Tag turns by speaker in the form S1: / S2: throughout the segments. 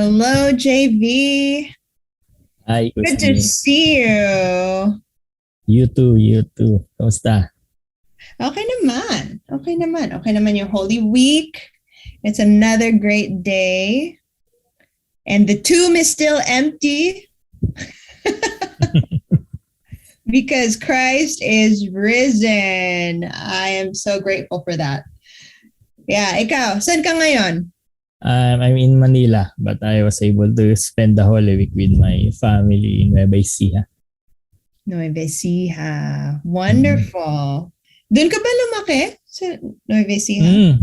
S1: Hello, Jayvee.
S2: Hi,
S1: Good to
S2: Usmin.
S1: see you.
S2: You too. Kamusta?
S1: Okay naman. Okay naman. Okay naman yung Holy Week. It's another great day. And the tomb is still empty because Christ is risen. I am so grateful for that. Yeah, ikaw, saan ka ngayon?
S2: I'm in Manila, but I was able to spend the Holy Week with my family in Nueva Ecija.
S1: Nueva Ecija. Wonderful. Doon ka ba lumaki sa Nueva Ecija?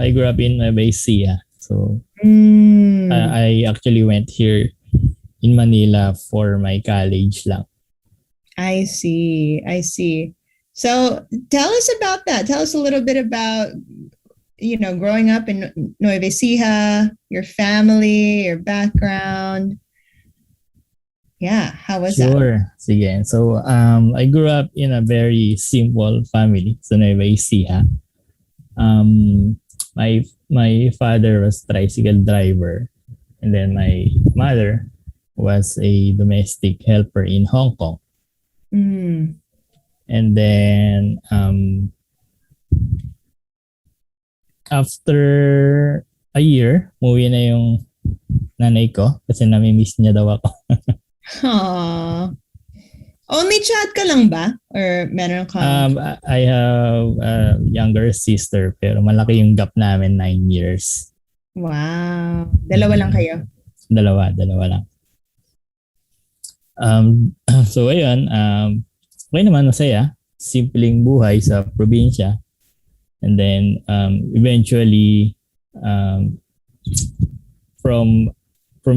S2: I grew up in Nueva Ecija. So I actually went here in Manila for my college lang.
S1: I see. So tell us about that. Tell us a little bit about, growing up in Nueva Ecija, your family, your background. Yeah, how was that?
S2: Sure. Sige. So I grew up in a very simple family sa Nueva Ecija. My father was tricycle driver, and then my mother was a domestic helper in Hong Kong. And then after a year, umuwi na yung nanay ko kasi nami-miss niya daw ako.
S1: Aww. Only child ka lang ba? Or meron kang...
S2: I have a younger sister pero malaki yung gap namin, 9 years.
S1: Wow. Dalawa lang kayo?
S2: Dalawa lang. So ayun, okay naman, masaya. Simpleng buhay sa probinsya. And then eventually from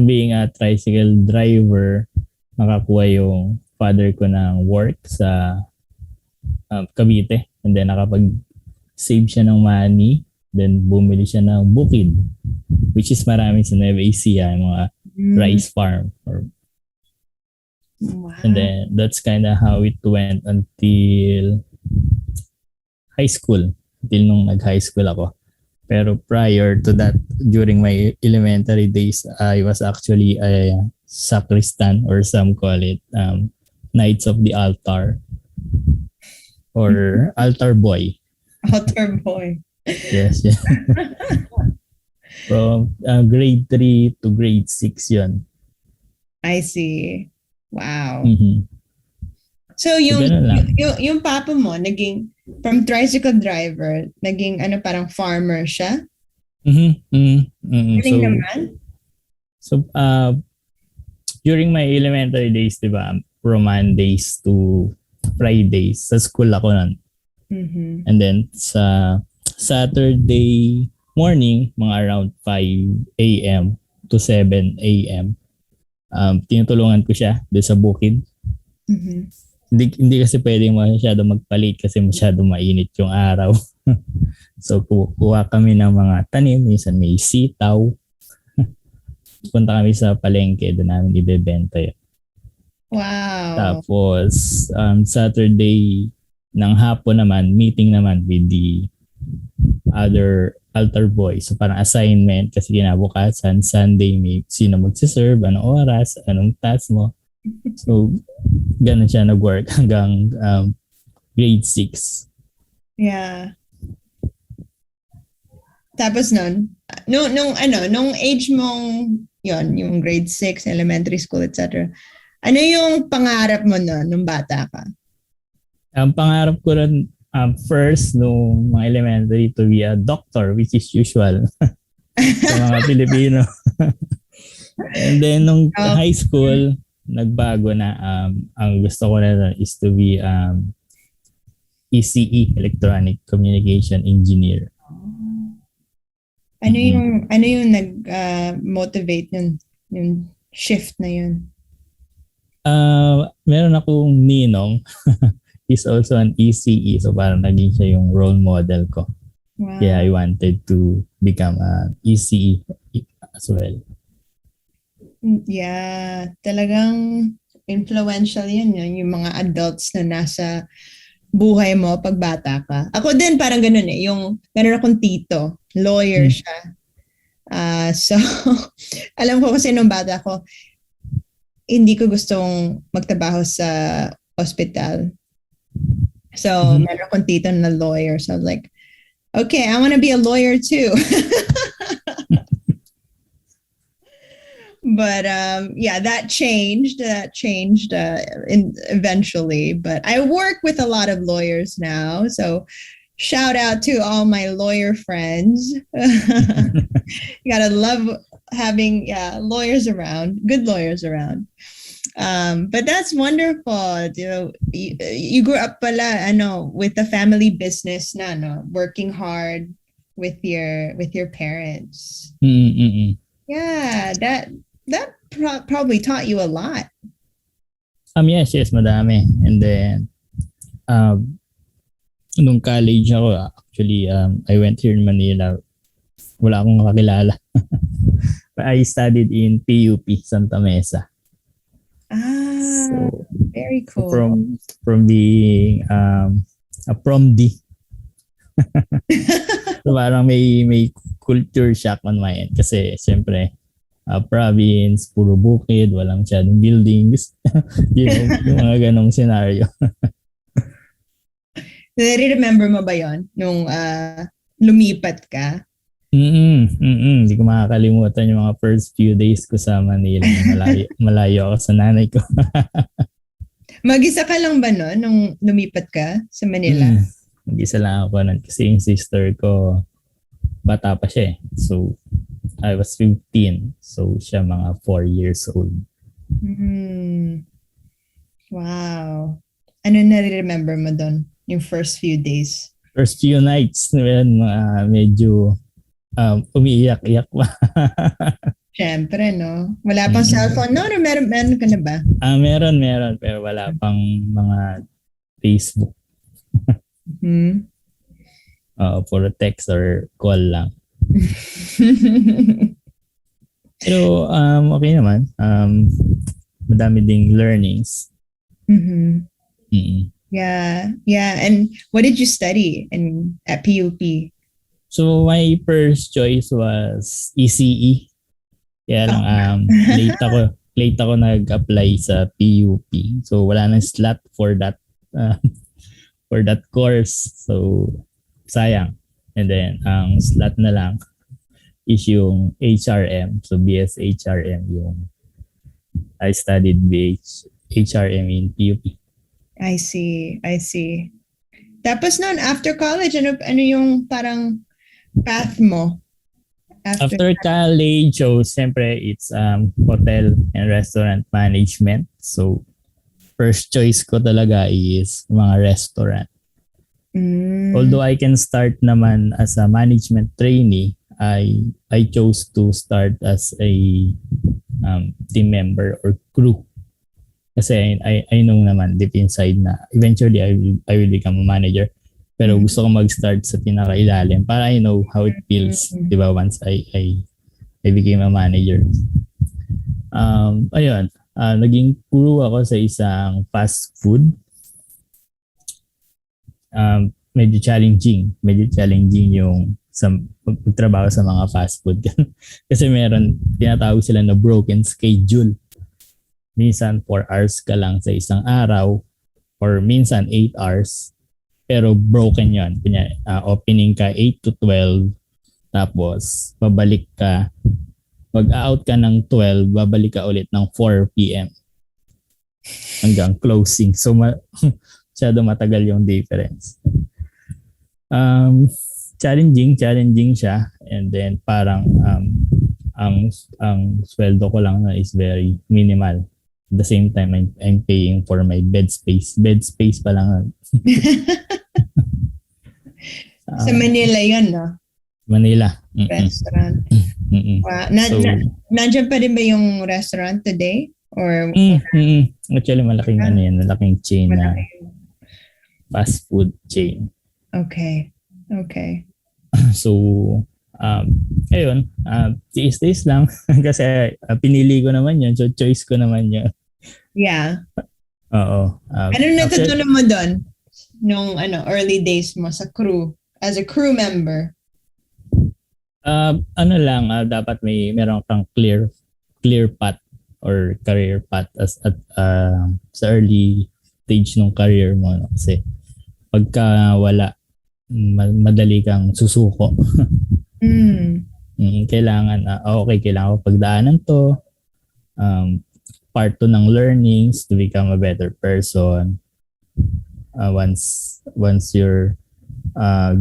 S2: being a tricycle driver, nakakuha yung father ko ng work sa Cavite, and then nakapag-save siya ng money, then bumili siya ng bukid, which is marami sa Nueva Ecija, yung mga rice farm.
S1: Wow.
S2: And then that's kind of how it went until high school, until nung nag-high school ako. Pero prior to that, during my elementary days, I was actually a sacristan, or some call it Knights of the Altar, or altar boy.
S1: Altar boy.
S2: Yes. From grade 3 to grade 6 yun.
S1: I see. Wow.
S2: Mm-hmm.
S1: So yung papa mo naging from tricycle driver, naging parang farmer siya?
S2: So
S1: naman?
S2: So during my elementary days, diba, from Mondays to Fridays, sa school ako nun. And then sa Saturday morning, mga around 5 a.m. to 7 a.m., tinutulungan ko siya doon sa bukid. Hindi kasi pwedeng masyado magpalit kasi masyado mainit yung araw. So kuha kami ng mga tanim, minsan may sitaw. Punta kami sa palengke, doon namin ibebenta yun.
S1: Wow.
S2: Tapos Saturday ng hapon naman, meeting naman with the other altar boys. So parang assignment kasi kinabukasan, Sunday, may sino magsiserve, anong oras, anong task mo. So ganun siya nag-work hanggang grade 6.
S1: Yeah. Tapos nung age mong yon, yung grade 6, elementary school, etc. Ano yung pangarap mo nung bata ka?
S2: Ang pangarap ko rin first nung mga elementary to be a doctor, which is usual sa mga Pilipino. And then nung high school, nagbago na. Ang gusto ko na is to be ECE, Electronic Communication Engineer.
S1: Ano yung nag-motivate yung shift na yun?
S2: Meron akong ninong. He's also an ECE, so parang naging siya yung role model ko.
S1: Wow.
S2: Yeah, I wanted to become an ECE as well.
S1: Yeah, talagang influential yun, yung mga adults na nasa buhay mo pag bata ka. Ako din parang ganun yung meron akong tito, lawyer siya. So, alam ko kasi nung bata ko, hindi ko gustong magtrabaho sa hospital. So, meron akong tito na lawyer. So, I was like, okay, I want to be a lawyer too. But yeah, that changed. Eventually. But I work with a lot of lawyers now. So, shout out to all my lawyer friends. You gotta love having lawyers around, good lawyers around. But that's wonderful. You grew up pala, with the family business na, no? Working hard with your parents.
S2: Mm-mm.
S1: Yeah, that probably taught you a lot.
S2: Yes, madami. And then, nung college ako, actually, I went here in Manila. Wala akong kakilala. I studied in PUP, Santa Mesa.
S1: So, very cool.
S2: From being a prom D. So parang may culture shock on my end. Kasi siyempre, province, puro bukid, walang masyadong buildings. Yung mga ganong scenario.
S1: Remember mo ba yon nung lumipat ka?
S2: Hindi ko makakalimutan yung mga first few days ko sa Manila. Malayo ako sa nanay ko.
S1: Mag-isa ka lang ba no nung lumipat ka sa Manila?
S2: Mag-isa lang ako nun kasi yung sister ko bata pa siya eh. So, I was 15. So, siya mga 4 years old.
S1: Wow. Ano na-remember mo doon? Yung first few days?
S2: First few nights, medyo umiiyak-iyak pa.
S1: Siyempre, no? Wala pang cellphone. No, meron ka na ba?
S2: Meron. Pero wala pang mga Facebook. For a text or call lang. Pero okay naman. Madami ding learnings.
S1: Yeah. And what did you study at PUP?
S2: So my first choice was ECE. Kaya lang late ako nag-apply sa PUP. So wala nang slot for that course. So sayang. And then ang slot na lang is yung HRM. So BS HRM yung I studied HRM in PUP.
S1: I see. Tapos noon, after college, ano yung parang path mo?
S2: After college, so siyempre it's hotel and restaurant management. So first choice ko talaga is mga restaurant. Although I can start naman as a management trainee, I chose to start as a team member or crew. Kasi I know naman deep inside na eventually I will become a manager. Pero gusto ko mag-start sa pinakailalim para I know how it feels, di ba, once I became a manager. Ayun, naging crew ako sa isang fast food. Medyo challenging yung sa pagtrabaho sa mga fast food. Kasi meron, tinatawag sila na broken schedule. Minsan 4 hours ka lang sa isang araw or minsan 8 hours. Pero broken yon. Kunyari, opening ka 8 to 12 tapos babalik ka. Pag-out ka ng 12, babalik ka ulit ng 4 p.m. hanggang closing. So, masyado matagal yung difference. Challenging siya. And then parang ang sweldo ko lang na is very minimal. At the same time, I'm paying for my bed space. Bed space pa lang.
S1: Sa Manila yun, no?
S2: Manila.
S1: Restaurant. Wow. Nandiyan pa rin ba yung restaurant today? Or
S2: Actually, malaking chain na fast food chain.
S1: Okay.
S2: So, ayun, tiis lang kasi pinili ko naman yun, so choice ko naman yun.
S1: Yeah.
S2: Oo.
S1: Ano natutunan mo doon nung early days mo sa crew, as a crew member?
S2: Ano lang, dapat meron kang clear path or career path at sa early stage ng career mo, no? Kasi pagka wala, madali kang susuko.
S1: Mm.
S2: Kailangan, okay, kailangan ko pagdaanan to. Part to ng learnings to become a better person. Once you're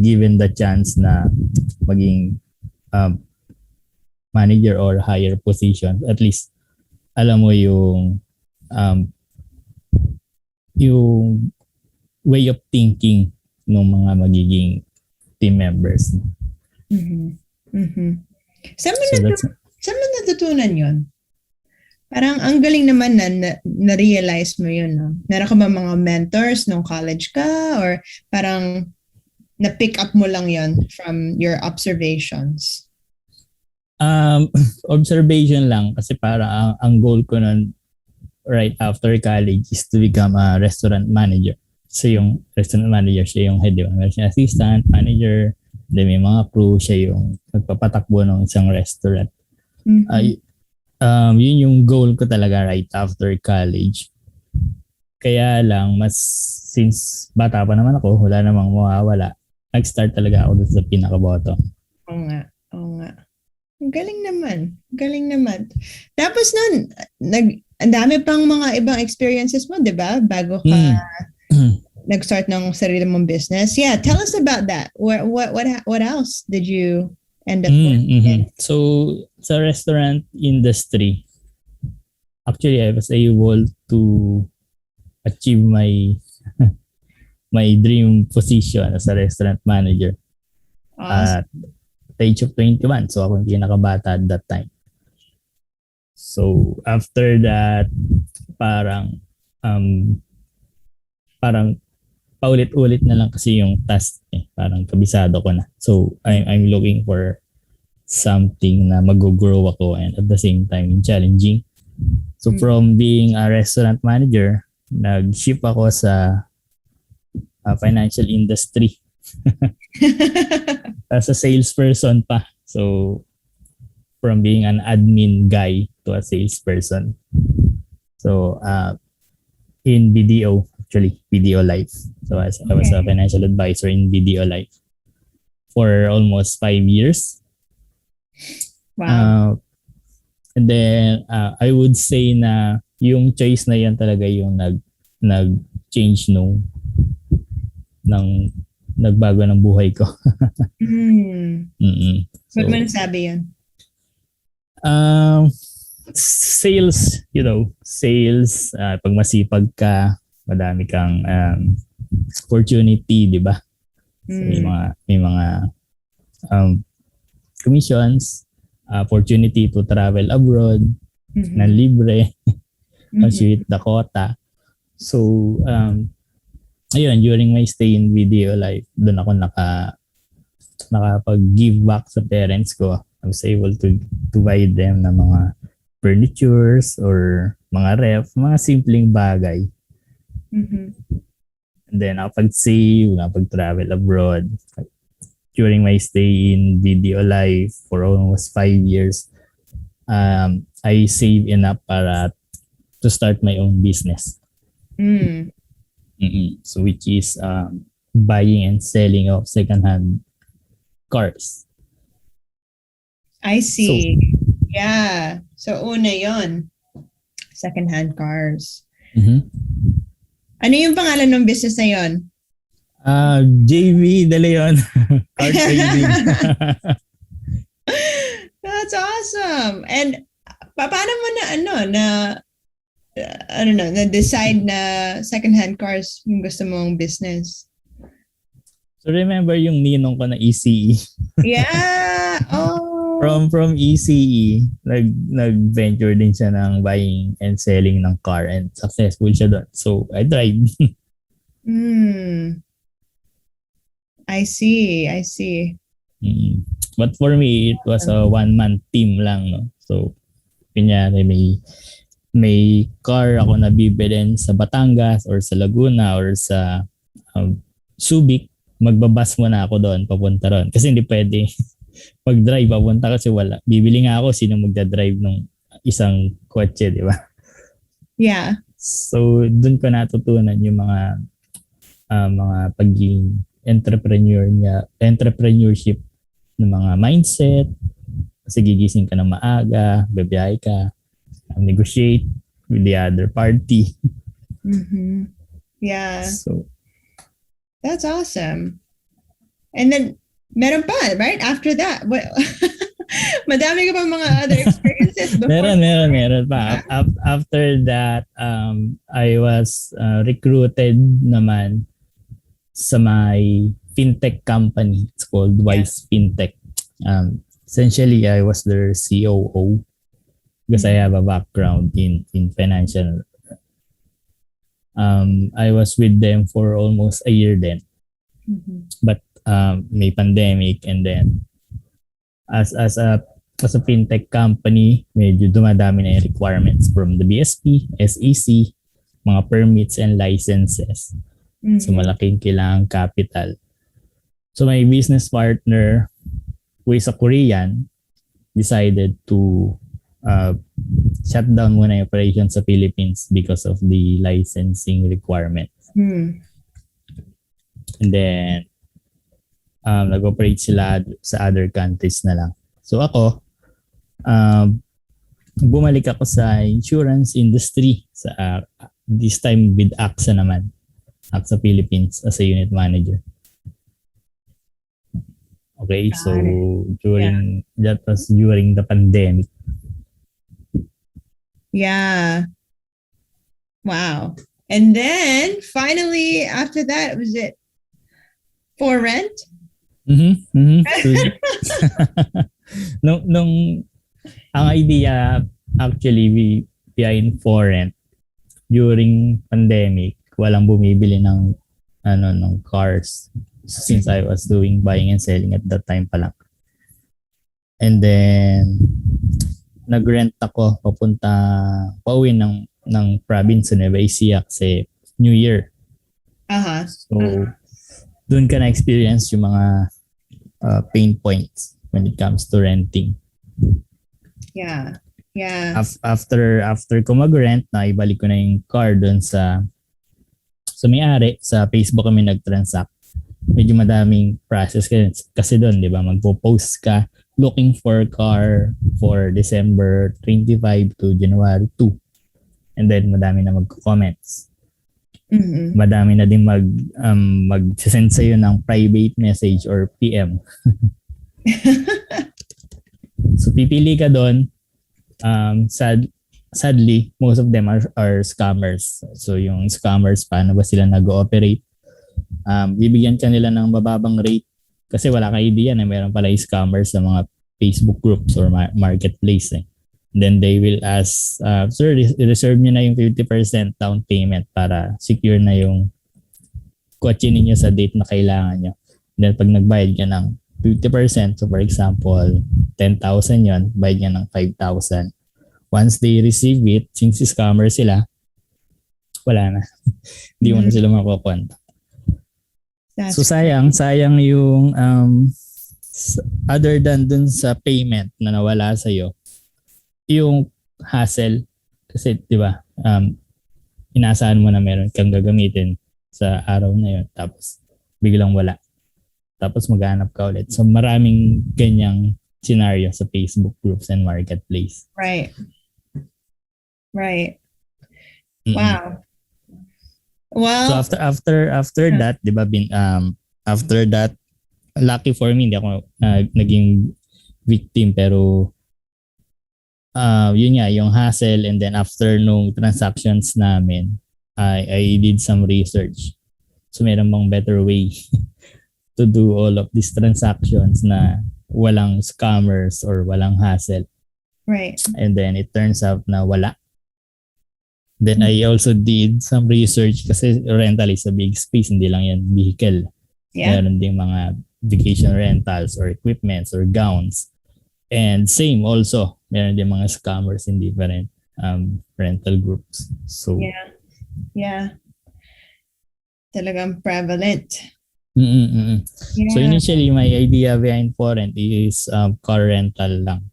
S2: given the chance na maging um, manager or higher position, at least alam mo um, yung way of thinking ng mga magiging team members.
S1: Mm-hmm. Mm-hmm. Saan mo,
S2: So that's
S1: saan mo natutunan yun? Parang ang galing naman na-realize mo yun. No? Meron ka ba mga mentors nung college ka? Or parang na-pick up mo lang yun from your observations?
S2: Observation lang kasi para ang goal ko nun right after college is to become a restaurant manager. So yung restaurant manager, siya yung head, diba? Meron siya assistant, manager, then may mga crew, siya yung nagpapatakbo ng isang restaurant.
S1: Mm-hmm.
S2: Yun yung goal ko talaga right after college. Kaya lang, since bata pa naman ako, wala namang mawawala. Nag-start talaga ako dun sa pinakaboto.
S1: Oo nga. Oo nga. Galing naman. Galing naman. Tapos nun, ang dami pang mga ibang experiences mo, di ba? Bago ka nag-start ng sarili mong business. Yeah, tell us about that. What else did you end up with?
S2: So, sa restaurant industry, actually, I was able to achieve my my dream position as a restaurant manager.
S1: Awesome.
S2: At the age of 21. So, ako yung pinakabata at that time. So, after that, parang paulit-ulit na lang kasi yung task eh. Parang kabisado ko na. So, I'm looking for something na mag-grow ako and at the same time challenging. So, from being a restaurant manager, nag-shift ako sa financial industry. As a salesperson pa. So, from being an admin guy to a salesperson. So, in BDO, actually, BDO Life. So, I was a financial advisor in BDO Life for almost 5 years.
S1: Wow.
S2: And then, I would say na yung choice na yan talaga yung nag-change nagbago ng buhay ko.
S1: So, ba't mo nasabi yun?
S2: Sales, sales, pag masipag ka, madami kang opportunity, di ba? So, may mga commissions, opportunity to travel abroad, na libre, once you hit the quota. So, ayun, during my stay in video life, doon ako nakapag-give back sa parents ko. I was able to buy them ng mga furnitures or mga ref, mga simpleng bagay. And then, nakapag-save, nakapag-travel abroad. During my stay in video life for almost 5 years, I saved enough para to start my own business. So, which is buying and selling of secondhand cars.
S1: I see. So, yeah. So, una yon, secondhand cars. Ano yung pangalan ng business na yon?
S2: Jayvee De Leon. Car trading.
S1: That's awesome. And paano mo na-decide na secondhand cars yung gusto mong business?
S2: So remember yung ninong ko na ECE?
S1: Yeah. Oh.
S2: From ECE, nag-venture din siya ng buying and selling ng car and successful siya doon. So I tried.
S1: I see.
S2: But for me, it was a one-man team lang, no? So, kunyari may car ako na bibilin sa Batangas or sa Laguna or sa Subic, magbabas muna ako doon, papunta ron. Kasi hindi pwede Pag-drive, papunta kasi wala. Bibili nga ako sino magdadrive ng isang kotse, di ba?
S1: Yeah.
S2: So, dun ko natutunan yung mga pagiging entrepreneurship ng mga mindset. Kasi gigising ka ng maaga, babiyahe ka, negotiate with the other party.
S1: Mm-hmm. Yeah.
S2: So,
S1: That's awesome. And then, meron pa, right? After that, what? Madami ka pa mga other experiences before?
S2: meron pa. After that, I was recruited naman sa my fintech company. It's called Wise Fintech. Essentially, I was their COO because I have a background in financial. I was with them for almost a year then. But may pandemic, and then as a fintech company, medyo dumadami na yung requirements from the BSP, SEC, mga permits and licenses. So malaking kailangang capital. So my business partner, who is a Korean, decided to shut down muna yung operation sa Philippines because of the licensing requirements. And then nag-operate sila sa other countries na lang. So ako, bumalik ako sa insurance industry sa this time with AXA naman. AXA Philippines as a unit manager. Okay, so that was during the pandemic.
S1: Yeah. Wow. And then finally after that, was it Forent?
S2: nung ang idea actually behind Forent during pandemic, walang bumibili ng cars since I was doing buying and selling at that time pa lang. And then nag-rent ako pauwi ng province na Nueva Ecija kasi New Year. So doon ka na-experience yung mga pain points when it comes to renting.
S1: Yeah.
S2: After ko mag-rent, naibalik ko na yung car doon sa may-ari. Sa Facebook kami nag-transact. Medyo madaming process kasi doon, di ba? Magpo-post ka looking for car for December 25 to January 2. And then madami na magko-comments. Madami na din mag-send sa'yo ng private message or PM. So pipili ka doon. Sadly, most of them are scammers. So yung scammers, paano ba sila nag-ooperate? Bibigyan ka nila ng mababang rate kasi wala kang idea na meron pala yung scammers sa mga Facebook groups or marketplace. Then they will ask, sir, reserve nyo na yung 50% down payment para secure na yung kotse ninyo sa date na kailangan nyo. Then pag nagbayad ka ng 50%, so for example, 10,000 yon, bayad ka ng 5,000. Once they receive it, since scammer sila, wala na. Hindi mo na sila makukontak. So sayang yung other than dun sa payment na nawala sa'yo, yung hassle kasi 'di ba inaasahan mo na meron kang gagamitin sa araw na yun tapos biglang wala tapos maghanap ka ulit, so maraming ganyang scenario sa Facebook groups and marketplace.
S1: Right. Wow. Well,
S2: so after that, 'di ba, after that, lucky for me hindi ako naging victim, pero yun nga, yung hassle, and then after nung transactions namin, I did some research. So meron bang better way to do all of these transactions na walang scammers or walang hassle?
S1: Right.
S2: And then it turns out na wala. Then I also did some research kasi rental is a big space, hindi lang yan vehicle.
S1: Yeah.
S2: Meron ding mga vacation rentals or equipments or gowns. And same also, meron din mga scammers in different rental groups. So
S1: yeah. Talagang prevalent.
S2: So
S1: Yeah.
S2: initially, my idea behind Forent is car rental lang.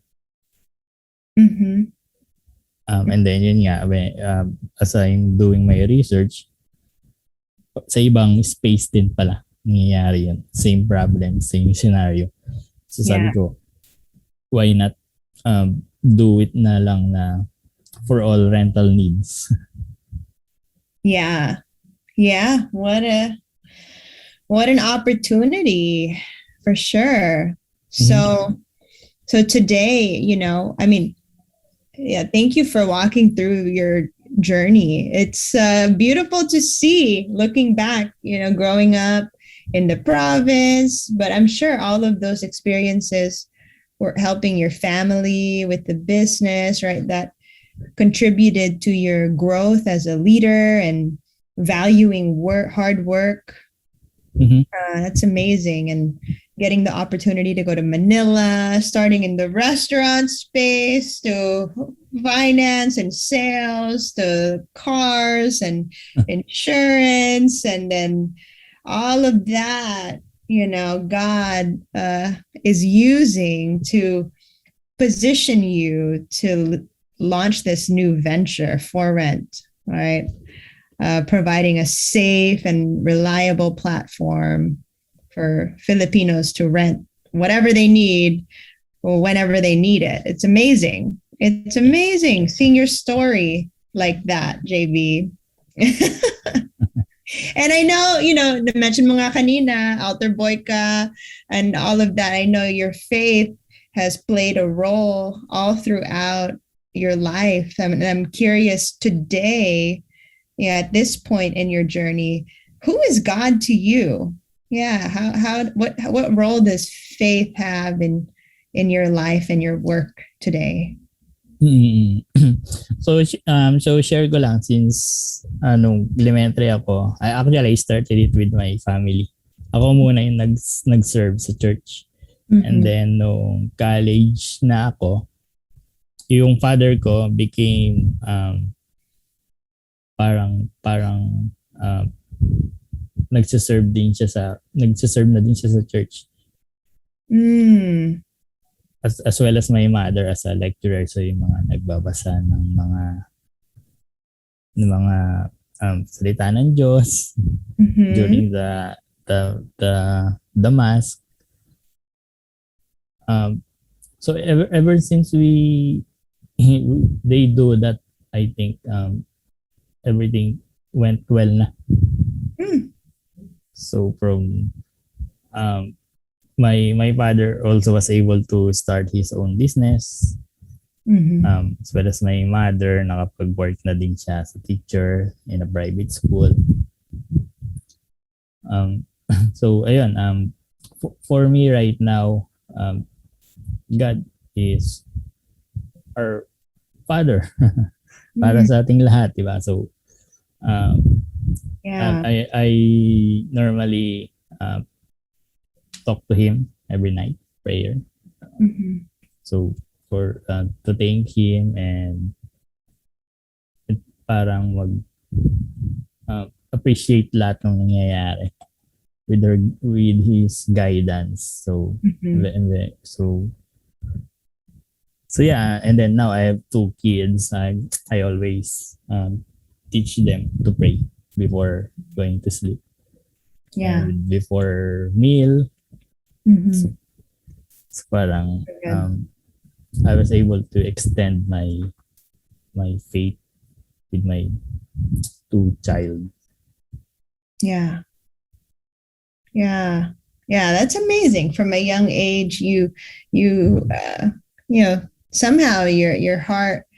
S1: Mm-hmm.
S2: And then yun nga, as I'm doing my research, sa ibang space din pala nangyayari yun. Same problem, same scenario. So sabi
S1: Yeah.
S2: ko, why not do it na lang na for all rental needs.
S1: Yeah. Yeah. What an opportunity for sure.
S2: Mm-hmm.
S1: So today, I mean, yeah, thank you for walking through your journey. It's beautiful to see looking back, growing up in the province, but I'm sure all of those experiences were helping your family with the business, right? That contributed to your growth as a leader and valuing hard work.
S2: Mm-hmm.
S1: That's amazing. And getting the opportunity to go to Manila, starting in the restaurant space to finance and sales to cars and insurance. And then all of that, God is using to position you to launch this new venture, Forent, right? Providing a safe and reliable platform for Filipinos to rent whatever they need or whenever they need it. It's amazing. It's amazing seeing your story like that, JV. And I know, na-mention mo nga kanina, altar boy ka, and all of that. I know your faith has played a role all throughout your life. I'm curious today, yeah, at this point in your journey, who is God to you? Yeah, what role does faith have in your life and your work today?
S2: So share ko lang since elementary ako. I started it with my family. Ako muna yung nag-serve sa church.
S1: Mm-hmm.
S2: And then nung college na ako, yung father ko became parang nagsiserve na din siya sa church. As well as my mother as a lecturer, so yung mga nagbabasa ng mga salita ng Diyos during the mass. So ever since they do that, I think everything went well na. So from my father also was able to start his own business. As well as my mother, nakapag-work na din siya as a teacher in a private school. So ayun, for me right now, God is our Father para sa ating lahat, diba? So I normally talk to him every night, prayer. So for to thank him and parang appreciate lahat ng nangyayari with his guidance. So so yeah, and then now I have 2 kids. I always teach them to pray before going to sleep.
S1: Yeah.
S2: And before meal. So parang I was able to extend my faith with my 2 child.
S1: Yeah. That's amazing. From a young age, you somehow your heart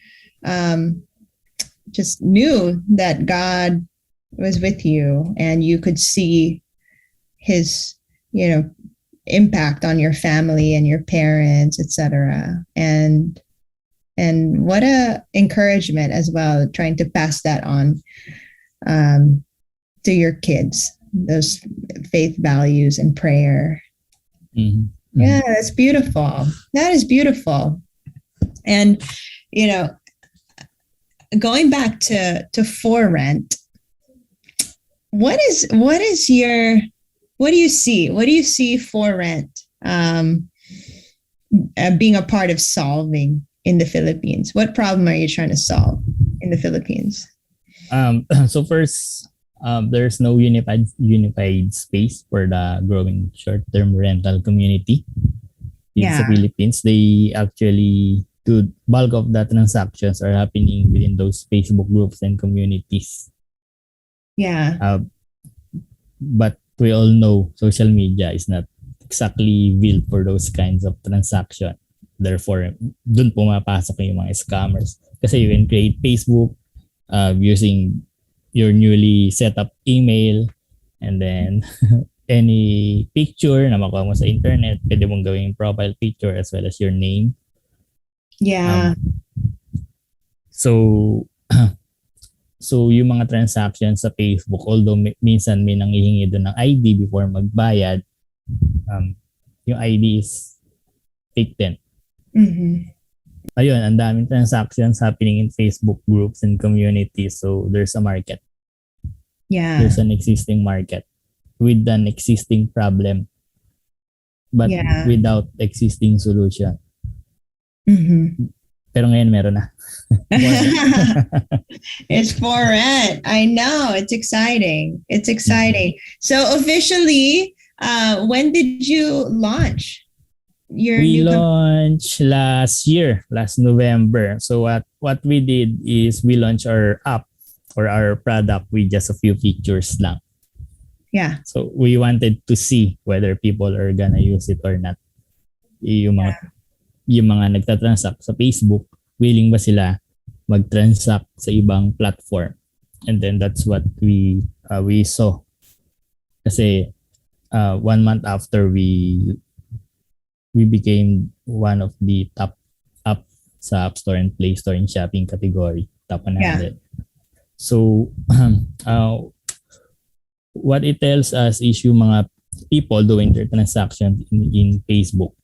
S1: just knew that God was with you, and you could see his impact on your family and your parents, etc. And what a encouragement as well, trying to pass that on to your kids, those faith values and prayer. Yeah, that's beautiful. That is beautiful. And going back to Forent, what is your what do you see? What do you see Forent being a part of solving in the Philippines? What problem are you trying to solve in the Philippines?
S2: So first, there's no unified space for the growing short-term rental community in the
S1: Yeah.
S2: Philippines. They actually do bulk of the transactions are happening within those Facebook groups and communities.
S1: Yeah.
S2: But we all know social media is not exactly built for those kinds of transaction. Therefore, dun pumapasok yung mga scammers. Kasi you can create Facebook using your newly set up email, and then any picture na makuha mo sa internet, pwede mong gawing profile picture as well as your name.
S1: Yeah.
S2: So so yung mga transactions sa Facebook, although minsan may nanghihingi doon ng ID before magbayad, yung ID is fake din. Ayun, ang daming transactions happening in Facebook groups and communities. So there's a market.
S1: Yeah.
S2: There's an existing market with an existing problem, but without existing solution. Pero ngayon meron na.
S1: It's Forent. I know. It's exciting. It's exciting. So officially, when did you launch?
S2: We launched last year, last November. So what we did is we launched our app or our product with just a few features lang.
S1: Yeah.
S2: So we wanted to see whether people are gonna use it or not. Yung mga nagtatransact sa Facebook, willing ba sila mag-transact sa ibang platform? And then that's what we saw. Kasi 1 month after we became one of the top app sa App Store and Play Store in shopping category, top 100. Yeah. So what it tells us is yung mga people doing their transactions in Facebook,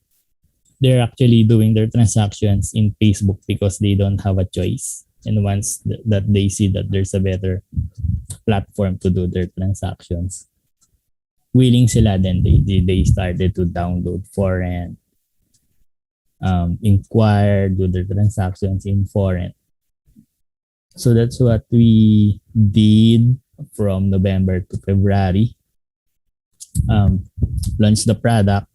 S2: they're actually doing their transactions in Facebook because they don't have a choice. And once that they see that there's a better platform to do their transactions, willing sila, then they started to download Forent, inquire, do their transactions in Forent. So that's what we did from November to February. Launch the product,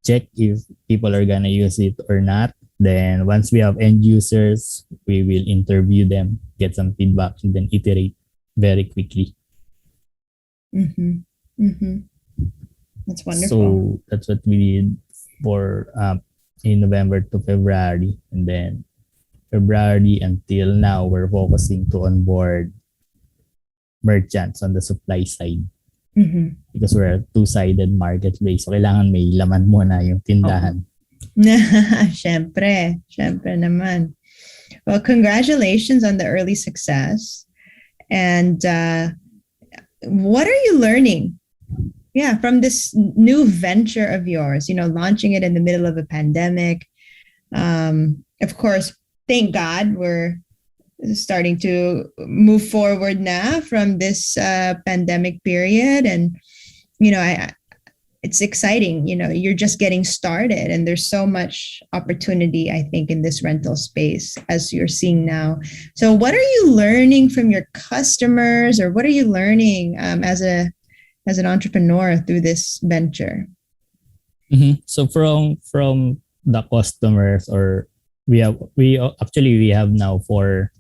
S2: check if people are gonna use it or not. Then once we have end users, we will interview them, get some feedback, and then iterate very quickly.
S1: That's wonderful.
S2: So that's what we did for in November to February, and then February until now, we're focusing to onboard merchants on the supply side. Because we're a two-sided marketplace. So kailangan may laman muna yung tindahan.
S1: Syempre naman. Well, congratulations on the early success. And what are you learning? Yeah, from this new venture of yours, launching it in the middle of a pandemic. Of course, thank God we're starting to move forward now from this pandemic period. And, it's exciting. You're just getting started, and there's so much opportunity, I think, in this rental space as you're seeing now. So what are you learning from your customers, or what are you learning as an entrepreneur through this venture?
S2: So from the customers, or we have now 4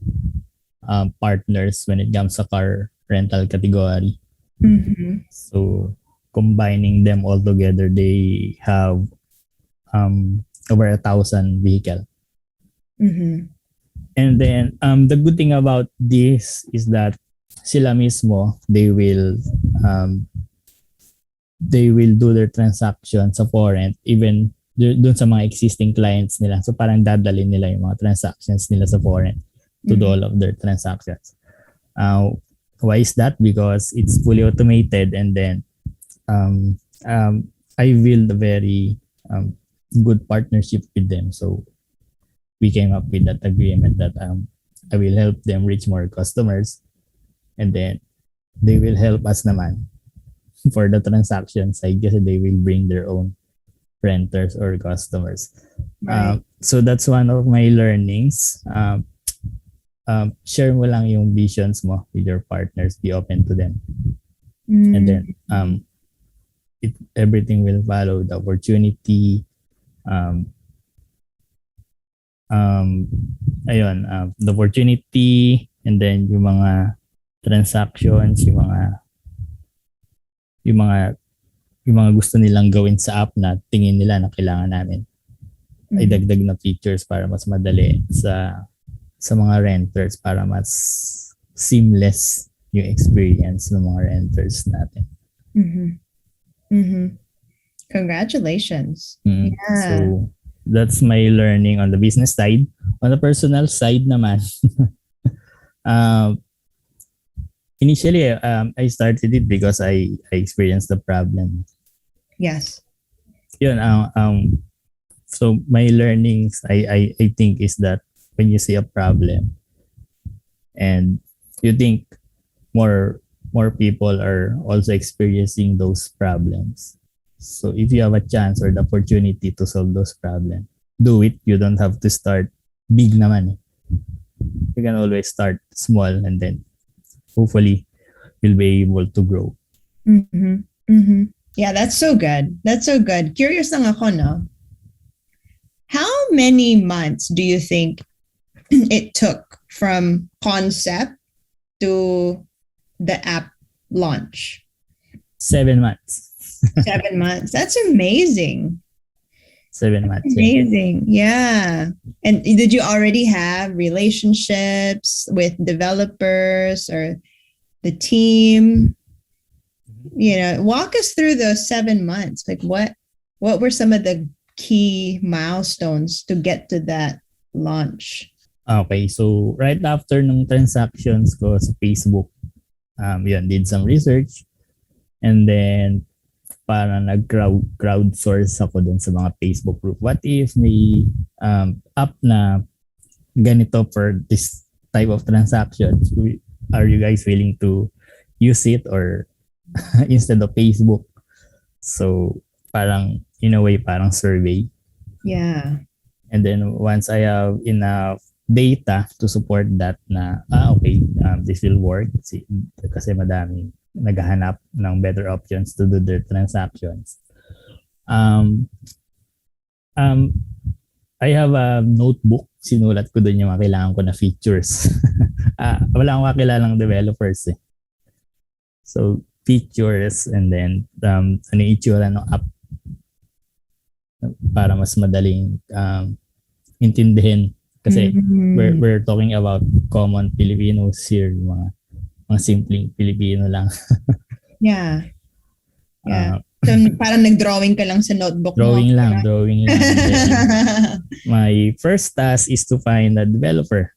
S2: partners when it comes to car rental category. So combining them all together, they have over 1,000 vehicle. And then the good thing about this is that sila mismo, they will do their transaction sa Forent even dun sa mga existing clients nila. So parang dadalhin nila yung mga transactions nila sa Forent to do all of their transactions. Why is that? Because it's fully automated, and then I built a very good partnership with them. So we came up with that agreement that I will help them reach more customers, and then they will help us naman for the transaction side kasi they will bring their own renters or customers.
S1: Right.
S2: So that's one of my learnings. Share mo lang yung visions mo with your partners. Be open to them. And then everything will follow. The opportunity, the opportunity, and then yung mga transactions, yung mga gusto nilang gawin sa app na tingin nila na kailangan namin. Ay dagdag na features para mas madali sa mga renters, para mas seamless yung experience ng mga renters natin.
S1: Congratulations.
S2: Yeah. So that's my learning on the business side. On the personal side naman, initially I started it because I experienced the problem.
S1: Yes.
S2: Yun, so my learnings I think is that when you see a problem and you think more people are also experiencing those problems. So if you have a chance or the opportunity to solve those problems, do it. You don't have to start big naman. You can always start small and then hopefully you'll be able to grow.
S1: Yeah, that's so good. That's so good. Curious lang ako, no? How many months do you think it took from concept to the app launch?
S2: 7 months.
S1: 7 months. That's amazing.
S2: 7 months.
S1: Amazing. Yeah. And did you already have relationships with developers or the team? You know, walk us through those 7 months. Like what were some of the key milestones to get to that launch?
S2: Okay, so right after ng transactions ko sa Facebook, did some research and then parang nag-crowdsource ako dun sa mga Facebook group. What if may app na ganito for this type of transactions? Are you guys willing to use it or instead of Facebook? So parang in a way parang survey.
S1: Yeah.
S2: And then once I have enough data to support that na okay, this will work kasi madami naghahanap ng better options to do their transactions. I have a notebook. Sinulat ko doon yung mga kailangan ko na features. Wala akong kakilalang developers eh. So features and then ano yung itsura ng app para mas madaling intindihin. Kasi we're talking about common Filipinos here, mga simpleng Pilipino lang.
S1: Yeah. Yeah. So parang nag-drawing ka lang sa notebook
S2: drawing
S1: mo.
S2: Lang. My first task is to find a developer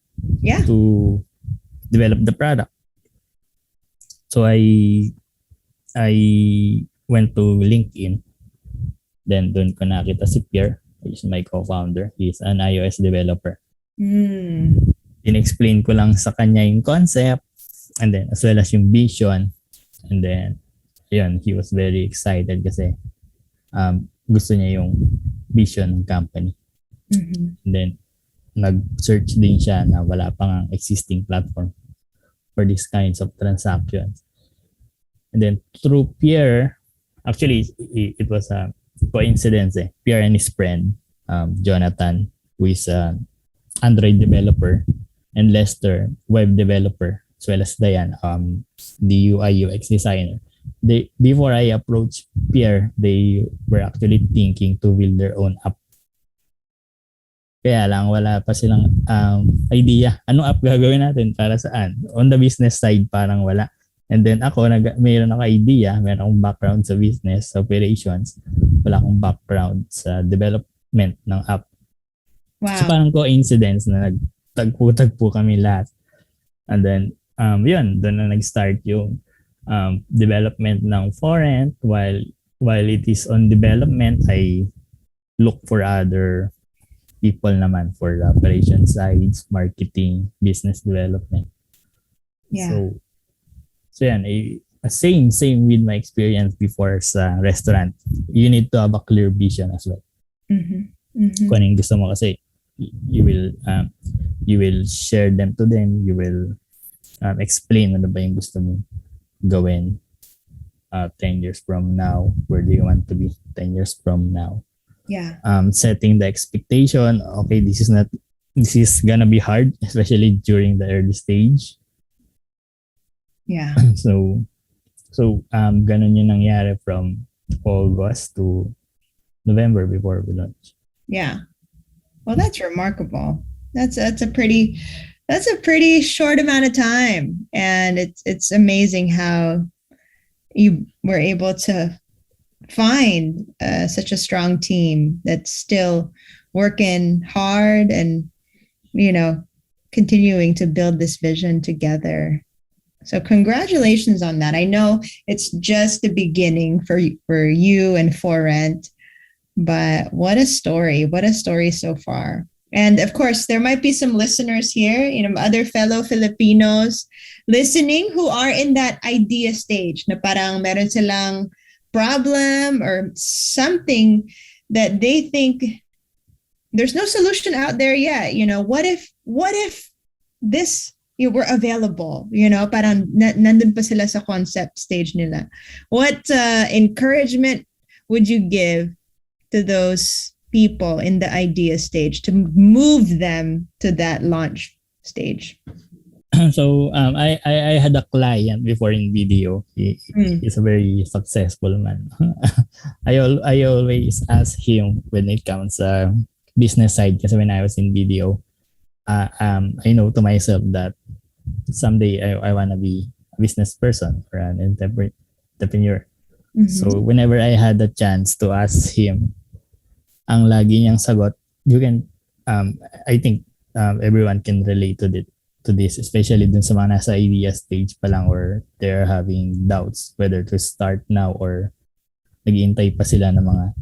S2: to develop the product. So I went to LinkedIn. Then doon ko nakita si Pierre. He's my co-founder. He's an iOS developer. In-explain ko lang sa kanya yung concept and then as well as yung vision. And then he was very excited kasi gusto niya yung vision ng company. And then nag-search din siya na wala pang existing platform for these kinds of transactions. And then through Pierre, actually it was a coincidence eh. Pierre and his friend, Jonathan, who is an Android developer, and Lester, web developer, as well as Diane, the UI UX designer. Before I approached Pierre, they were actually thinking to build their own app. Kaya lang wala pa silang idea. Anong app gagawin natin para saan? On the business side, parang wala. And then ako, mayroon ako idea, mayroon akong background sa business, sa operations. Wala akong background sa development ng app.
S1: Wow.
S2: So parang coincidence na nagtagpo-tagpo kami lahat. And then, doon na nag-start yung development ng Forent. While it is on development, I look for other people naman for the operation sides, marketing, business development.
S1: Yeah.
S2: So yan, same with my experience before sa restaurant. You need to have a clear vision as well. Kung ano yung gusto mo kasi you will share them to them. You will explain ano ba yung gusto mo gawin 10 years from now. Where do you want to be 10 years from now?
S1: Yeah.
S2: Setting the expectation. Okay, this is gonna be hard, especially during the early stage.
S1: Yeah.
S2: So ganun yung nangyari from August to November before we launch.
S1: Yeah. Well, that's remarkable. That's a pretty short amount of time, and it's amazing how you were able to find such a strong team that's still working hard and continuing to build this vision together. So congratulations on that. I know it's just the beginning for you and Forent, but what a story so far. And of course, there might be some listeners here, other fellow Filipinos listening who are in that idea stage na parang meron silang problem or something that they think there's no solution out there yet. What if this were available, parang nandun pa sila sa concept stage nila. What encouragement would you give to those people in the idea stage to move them to that launch stage?
S2: So I had a client before in video. He's a very successful man. I always ask him when it comes business side kasi when I was in video, I know to myself that someday I want to be a business person or an entrepreneur. So whenever I had the chance to ask him, ang lagi niyang sagot, you can, I think everyone can relate to this, especially dun sa mga nasa idea stage pa lang or they're having doubts whether to start now or nag-iintay pa sila ng mga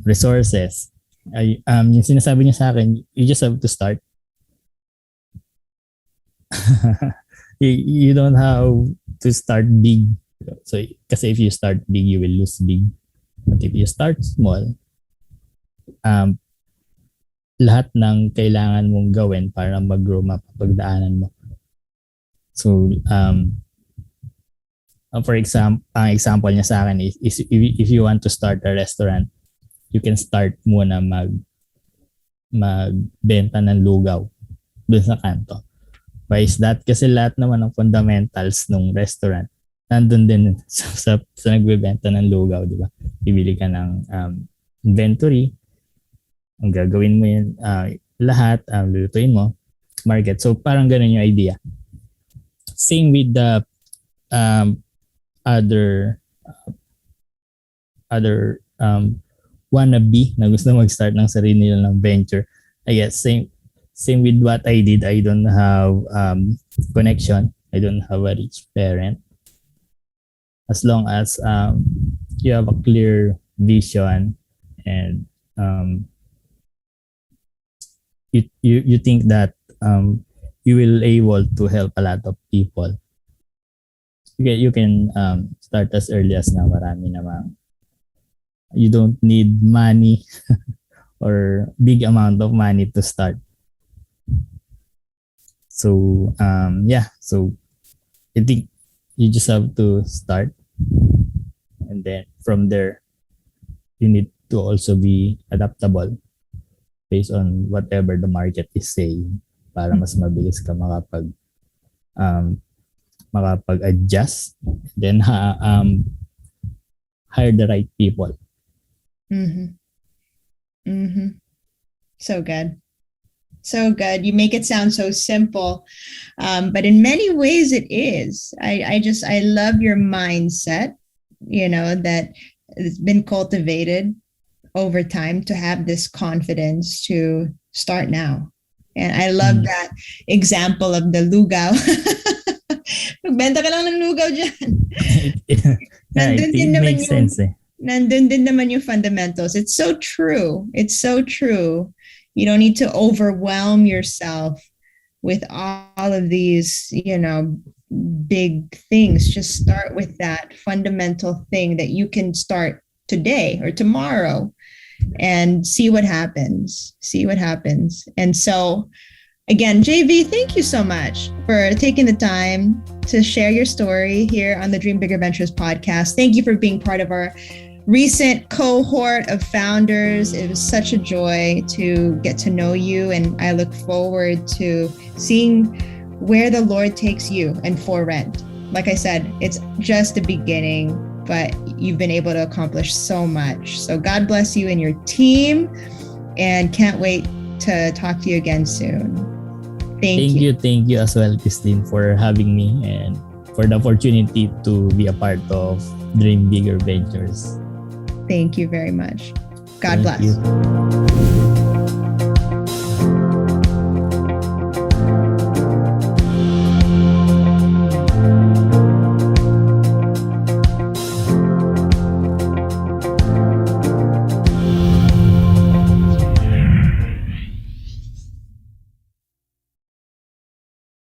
S2: resources. Yung sinasabi niya sa akin, you just have to start. You don't have to start big. So, kasi if you start big, you will lose big. But if you start small, lahat ng kailangan mong gawin para mag-grow mapapagdaanan mo. So, for example, ang example niya sa akin is if you want to start a restaurant, you can start muna magbenta ng lugaw doon sa kanto. Why is that? Kasi lahat naman ng fundamentals ng restaurant nandun din sa nagbebenta ng lugaw, di ba? Bibili ka ng inventory, ang gagawin mo yun, lahat, lulutuin mo, market. So parang ganun yung idea. Same with the other wannabe na gusto mag-start ng sarili nila ng venture. I guess same with what I did. I don't have connection. I don't have a rich parent. As long as you have a clear vision and you think that you will able to help a lot of people, you can start as early as now. Marami namang you don't need money or big amount of money to start. So so I think you just have to start, and then from there you need to also be adaptable based on whatever the market is saying para mas mabilis ka makapag-adjust, then hire the right people.
S1: So good. So good. You make it sound so simple, but in many ways it is. I love your mindset, that it's been cultivated over time to have this confidence to start now. And I love that example of the lugaw. Magbenta ka lang ng lugaw dyan.
S2: It makes sense.
S1: Nandun din naman yung fundamentals. It's so true. It's so true. You don't need to overwhelm yourself with all of these, big things. Just start with that fundamental thing that you can start today or tomorrow and see what happens. See what happens. And so, again, Jayvee, thank you so much for taking the time to share your story here on the Dream Bigger Ventures podcast. Thank you for being part of our recent cohort of founders. It was such a joy to get to know you, and I look forward to seeing where the Lord takes you and Forent. Like I said, it's just the beginning, but you've been able to accomplish so much. So God bless you and your team, and can't wait to talk to you again soon. Thank you.
S2: Thank you as well, Christine, for having me and for the opportunity to be a part of Dream Bigger Ventures.
S1: Thank you very much. God
S2: Thank
S1: bless.
S2: You.